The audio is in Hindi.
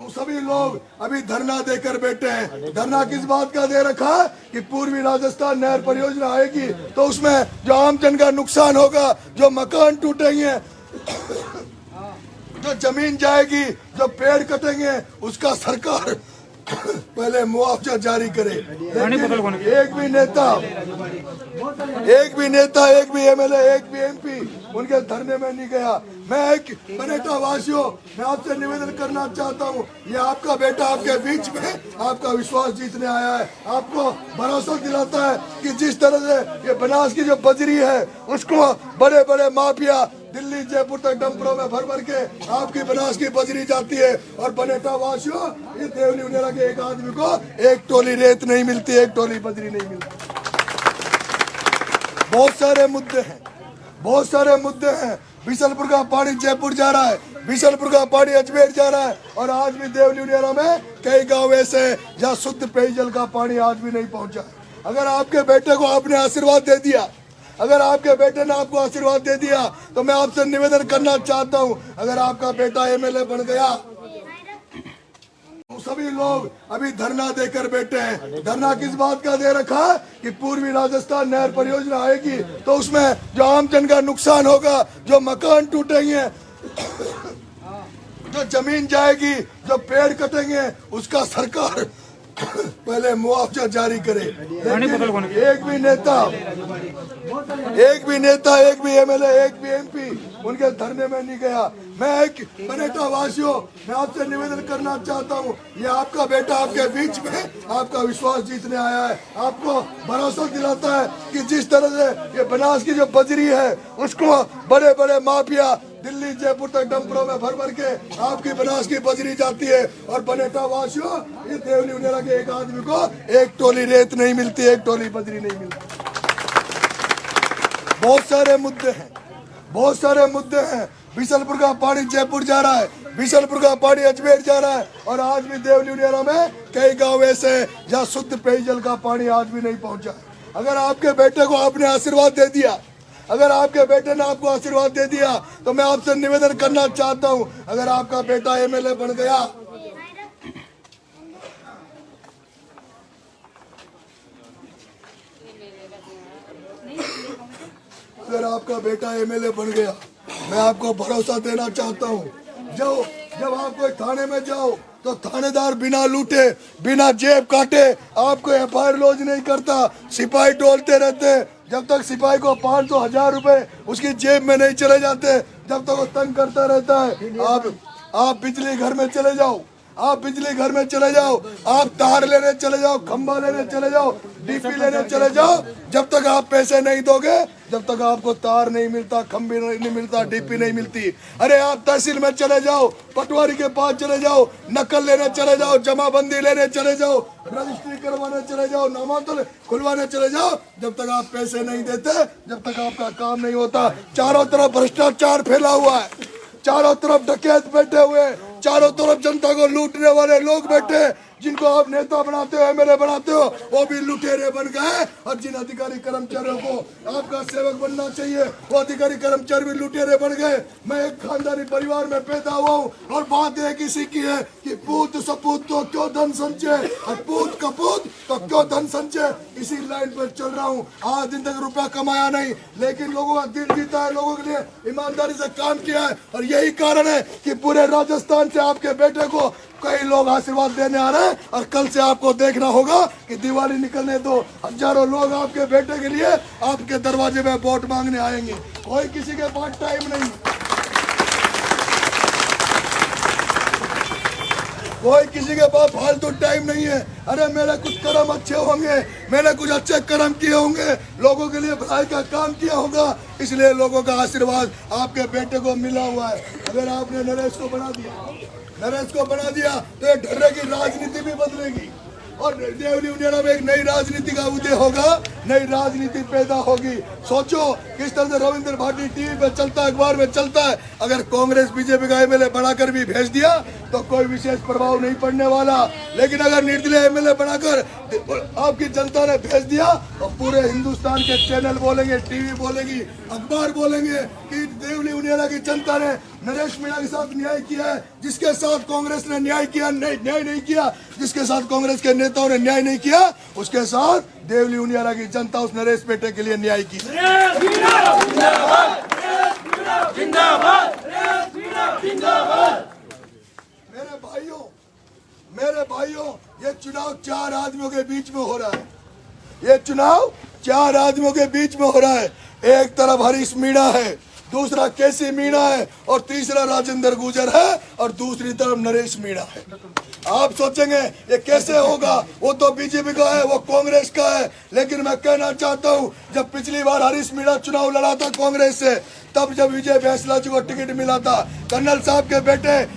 सभी लोग अभी धरना देकर बैठे हैं। धरना किस बात का दे रखा है कि पूर्वी राजस्थान नहर परियोजना आएगी तो उसमें जो आम जन का नुकसान होगा, जो मकान टूटेंगे, जो जमीन जाएगी, जो पेड़ कटेंगे, उसका सरकार पहले मुआवजा जारी करे। एक भी नेता, एक भी एमएलए, एक भी एमपी उनके धरने में नहीं गया। मैं एक बनेटा वासियों, मैं आपसे निवेदन करना चाहता हूँ, ये आपका बेटा आपके बीच में आपका विश्वास जीतने आया है, आपको भरोसा दिलाता है कि जिस तरह से ये बनास की जो बजरी है उसको बड़े बड़े माफिया दिल्ली जयपुर तक डंपरों में भर भर के आपकी बनास की बजरी जाती है और बनेटा वासियों, ये देवली उनेरा के एक आदमी को एक टोली रेत नहीं मिलती, एक टोली बजरी नहीं मिलती। बहुत सारे मुद्दे हैं। बिशनपुर का पानी जयपुर जा रहा है, बिशनपुर का पानी अजमेर जा रहा है और आज भी देवली उनेरा में कई गाँव ऐसे हैं जहाँ शुद्ध पेयजल का पानी आज भी नहीं पहुँचा। अगर आपके बेटे को आपने आशीर्वाद दे दिया, अगर आपके बेटे ने आपको आशीर्वाद दे दिया तो मैं आपसे निवेदन करना चाहता हूं, अगर आपका बेटा एमएलए बन गया, सभी लोग अभी धरना देकर बैठे हैं। धरना किस बात का दे रखा है कि पूर्वी राजस्थान नहर परियोजना आएगी तो उसमें जो आम जन का नुकसान होगा, जो मकान टूटेंगे, जो जमीन जाएगी, जो पेड़ कटेंगे, उसका सरकार पहले मुआवजा जारी करे। एक भी नेता, एक भी एमएलए, एक भी एमपी उनके धरने में नहीं गया। मैं एक बनेटा वासियों, मैं आपसे निवेदन करना चाहता हूँ, ये आपका बेटा आपके बीच में आपका विश्वास जीतने आया है, आपको भरोसा दिलाता है कि जिस तरह से ये बनास की जो बजरी है उसको बड़े बड़े माफिया दिल्ली जयपुर तक डंपरों में भर भर के आपकी बनास की बजरी जाती है और बनेटा वासियों, ये देवली उनेरा के एक आदमी को एक टोली रेत नहीं मिलती, एक टोली बजरी नहीं मिलती। बहुत सारे मुद्दे हैं। बिशनपुर का पानी जयपुर जा रहा है, बिशनपुर का पानी अजमेर जा रहा है और आज भी देवली उनेरा में कई गाँव ऐसे हैं जहाँ शुद्ध पेयजल का पानी आज भी नहीं पहुँचा। अगर आपके बेटे को आपने आशीर्वाद दे दिया, अगर आपके बेटे ने आपको आशीर्वाद दे दिया तो मैं आपसे निवेदन करना चाहता हूं, अगर आपका बेटा एमएलए बन गया, अगर आपका बेटा एमएलए बन गया, मैं आपको भरोसा देना चाहता हूं, जब आप कोई थाने में जाओ तो थानेदार बिना लूटे, बिना जेब काटे आपको एफआईआर लॉन्च नहीं करता। सिपाही टोलते रहते, जब तक सिपाही को 500-1000 रुपए उसकी जेब में नहीं चले जाते, जब तक वो तंग करता रहता है। आप बिजली घर में चले जाओ, आप तार लेने चले जाओ, खंबा लेने चले जाओ, डीपी लेने चले जाओ, जब तक आप पैसे नहीं दोगे, जब तक आपको तार नहीं मिलता, खंबे नहीं मिलता, डीपी नहीं मिलती। अरे आप तहसील में चले जाओ, पटवारी के पास चले जाओ, नकल लेने चले जाओ, जमाबंदी लेने चले जाओ, रजिस्ट्री करवाने चले जाओ, नामांकन खुलवाने चले जाओ, जब तक आप पैसे नहीं देते, जब तक आपका काम नहीं होता। चारों तरफ भ्रष्टाचार फैला हुआ है, चारों तरफ डकैत बैठे हुए, चारों तरफ जनता को लूटने वाले लोग बैठे, जिनको आप नेता बनाते हो, एमएलए बनाते हो, वो भी लुटेरे बन गए। और जिन अधिकारी कर्मचारियों को आपका सेवक बनना चाहिए, वो अधिकारी कर्मचारी भी लुटेरे बन गए। मैं एक खानदानी परिवार में पैदा हुआ हूँ और बात एक इसी की है कि पूत सपूत तो क्यों धन संचय और पूत कपूत तो क्यों धन संचय। इसी लाइन पर चल रहा हूँ। आज दिन तक रुपया कमाया नहीं, लेकिन लोगों का दिल जीता है, लोगों के लिए ईमानदारी से काम किया है और यही कारण है कि पूरे राजस्थान से आपके बेटे को कई लोग आशीर्वाद देने आ रहे हैं। और कल से आपको देखना होगा कि दिवाली निकलने दो, हजारों लोग आपके बेटे के लिए आपके दरवाजे में वोट मांगने आएंगे। कोई किसी के पास टाइम नहीं, कोई किसी के पास फालतू टाइम नहीं है। अरे मेरे कुछ कर्म अच्छे होंगे, मैंने कुछ अच्छे कर्म किए होंगे, लोगों के लिए भलाई का काम किया होगा, इसलिए लोगों का आशीर्वाद आपके बेटे को मिला हुआ है। अगर आपने नरेश को बना दिया तो ये ढर्रे की राजनीति भी बदलेगी और देवली उनेरा में एक नई राजनीति का उदय होगा, नई राजनीति पैदा होगी। सोचो किस तरह से रविंद्र भाटी टीवी पे चलता है, अखबार में चलता है। अगर कांग्रेस बीजेपी का एमएलए बनाकर भी भेज दिया तो कोई विशेष प्रभाव नहीं पड़ने वाला, लेकिन अगर निर्दलीय एमएलए बनाकर आपकी जनता ने भेज दिया तो पूरे हिंदुस्तान के चैनल बोलेंगे, टीवी बोलेगी, अखबार बोलेंगे कि देवली उनेरा की जनता ने नरेश मीणा के साथ न्याय किया है, जिसके साथ कांग्रेस ने न्याय किया न्याय नहीं किया, जिसके साथ कांग्रेस के नेताओं ने न्याय नहीं किया, उसके साथ देवली उनियारा की जनता उस नरेश बेटे के लिए न्याय की। मेरे भाइयों, ये चुनाव 4 आदमियों के बीच में हो रहा है। ये चुनाव 4 आदमियों के बीच में हो रहा है। एक तरफ हरीश मीणा है, दूसरा केसी मीणा है और तीसरा राजेंद्र गुर्जर है और दूसरी तरफ नरेश मीणा है। आप सोचेंगे ये कैसे होगा, वो तो बीजेपी का है, वो कांग्रेस का है। लेकिन मैं कहना चाहता हूँ, जब पिछली बार हरीश मीणा चुनाव लड़ा था कांग्रेस से, तब जब विजय बैंसला जी को टिकट मिला था, कर्नल साहब के बेटे